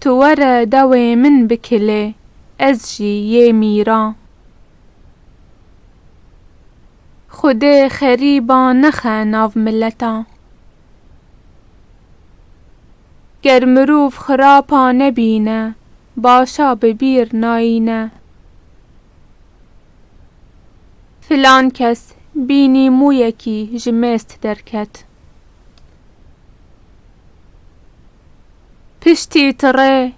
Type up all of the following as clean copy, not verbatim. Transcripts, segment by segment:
تو وره دوی من بکله از جی یه میرا. خود خریبا نخه ناو ملتا، گر مروف خراپا نبینه باشا ببیر ناینه. فلان کس بینی مویکی جمست درکت، پشتی تره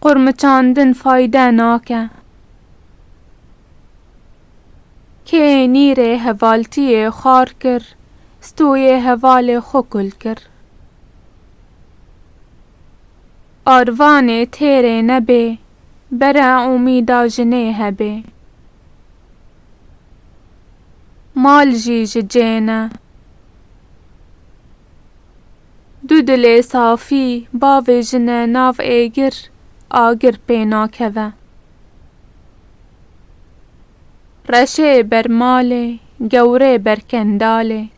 قرمچاندن فایده ناکه. که نیره هوالتی خار کر ستوی هوال خوکل کر. آروان تیره نبه بره امیدا جنه هبه. مال جی جنه دو دل صافی باو جنه ناو ایگر آگر پینا کوه. رشه بر ماله گوره بر کنداله،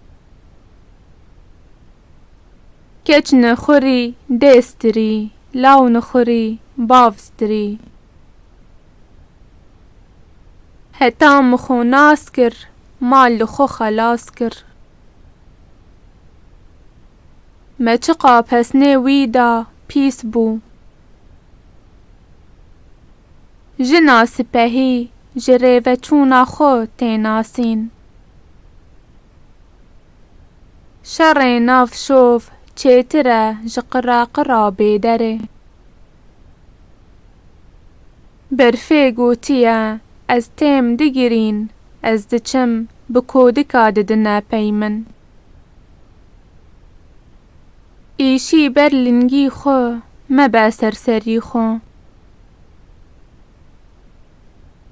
کچ نخوری دستری لاو نخوری باوستری. حتا مخو ناس کر مال خو خلاص کر. مچقا پسنه ویدا پیس بو، جنا سپهی جره و چونا خو تیناسین. شر ناف شوف چیتره جقرا قرا بیدره. برفه گوتیه از تیم دگیرین از دچم بکودکا ددنه پیمن. ایشی برلنگی خو مبا سرسری خو.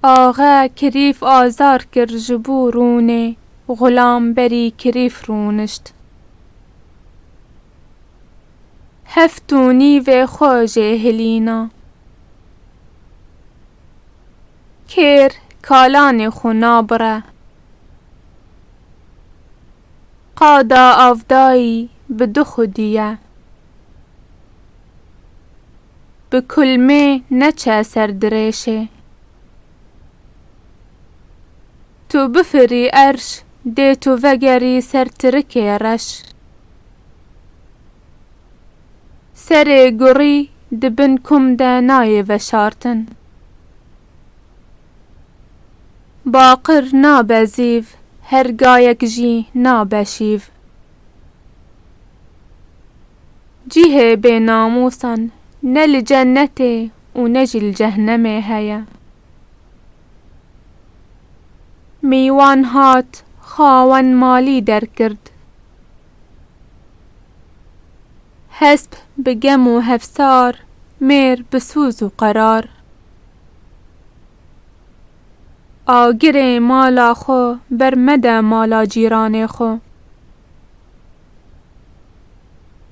آغا کریف آزار کر جبو رونه غلام بری کریف رونشت. هفتونی و خو جهلینا، کر کالان خو نابره. قادا آفدایی بدو خودیه، بکلمه نچه سردرشه. تو بفری ارش ده تو وگری سر ترکه رش. سر گری دبن کم ده نای و شارتن. باقر نابزیو هرگایک جی نابشیو. جیه به ناموسن نل جنته و نجل جهنمه هیا. میوان هات خاون مالی در کرد، حسب بگم و هفسار میر بسوز و قرار. آگر مالا خو برمده مالا جیران خو.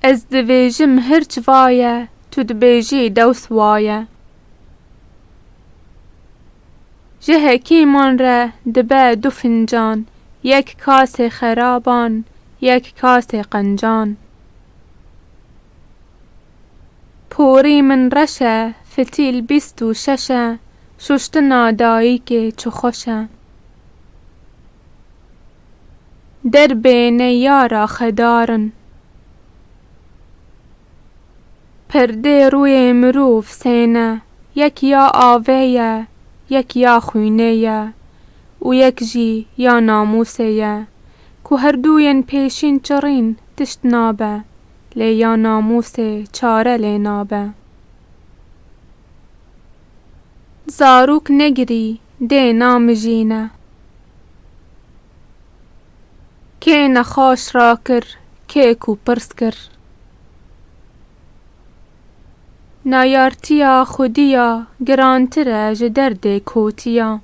از دویجم هرچ وایه تو دبیجی دوس وایه. جه کیمان ره دبه دو فنجان، یک کاس خرابان یک کاس قنجان. پوری من رشه فتیل 26 ششت نادایی که چو خوشه. در بین یارا خدارن، پرده روی مروف سینه. یک یا آویه یک یا خوینه و یک جی یا ناموسه. که هر دوین پیشین چرین تشت نابه، لی یا ناموسه چاره لی نابه. زاروک نگری ده نام جینه، که نخاش را کر که کو پرس کر. نایارتیا خودیا گرانتره جدرده کوتیا.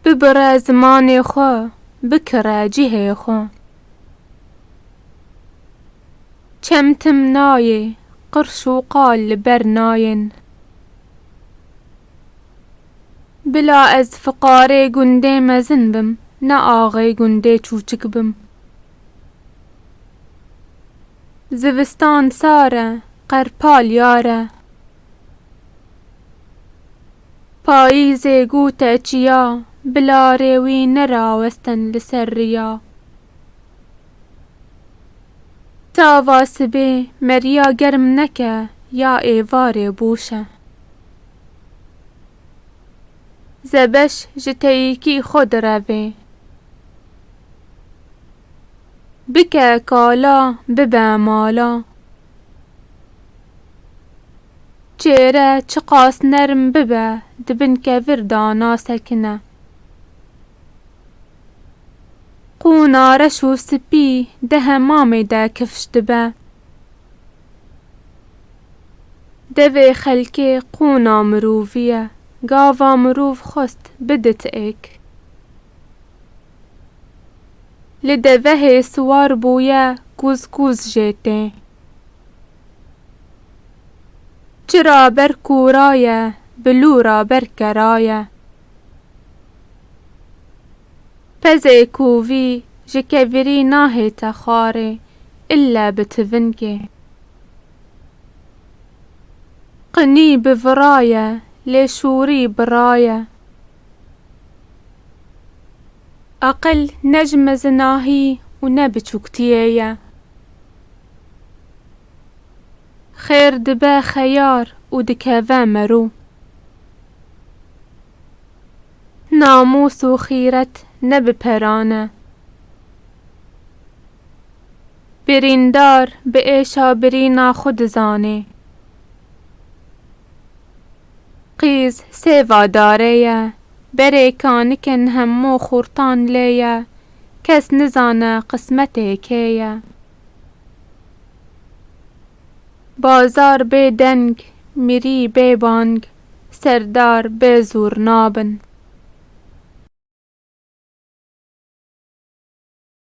ببره زمان خو بکره جیه خو. چمتم نایه قرش و قال برناین. بلا از فقاره گنده مزن بم، نه آغای گنده چوچک بم. زوستان ساره قرپال یاره پاییزê گوته چیا بلارê wî nerawestin li ser riya Tava sibê meriya germ neke ya êvarê bûşe Zebeş ji teyîkî xwe direvê Bike kala bibe mala Çêre çi qas nerm bibe dibin kevir dana sekine Qûna reş û spî di hemamê de kifş dibe Devê xelkê qûna mirovî ye Gava mirov xwest bide tiêk Li devehê siwar bûye kûzkûz jê tê Çira ber kûra ye bilûra ber kera ye Pezê kûvî ji kevirî nahête xwarê ille bi tivingê Qinî bi vira ye lê şûrî bira ye Aqil ne ji mezinahî û ne biçûktiyê ye Xêr dibe xeyar û dikeve merû Namûs û xîret ne bi peran e Birîndar bi êşa birîna xwe dizanê Qîz sêva darê ye Berê kanikin hemû xurtan lê ye Kes nizane qismetê kê ye Bazar bê deng, mirî bê bang Serdar bê zûr nabin